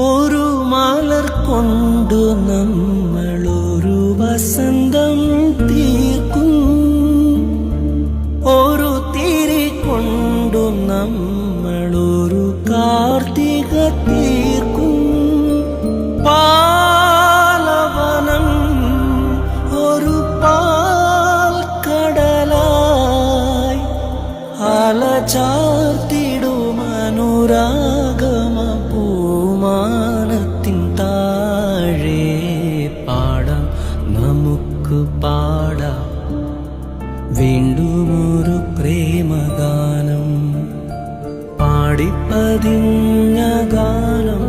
ഒരു മലർ കൊണ്ടു നമ്മളൊരു വസന്തം തീർക്കും, ഒരു തിരി കൊണ്ടു നമ്മളൊരു കാർത്തിക തീർക്കും. പാലവനം ഒരു പാൽക്കടലായി അലചാർത്തിടും അനുരാഗമ പൂമാനത്തിൻ താഴെ പാടാം, നമുക്ക് പാടാം വീണ്ടുമൊരു പ്രേമഗാനം. പാടിപ്പതിഞ്ഞ ഗാനം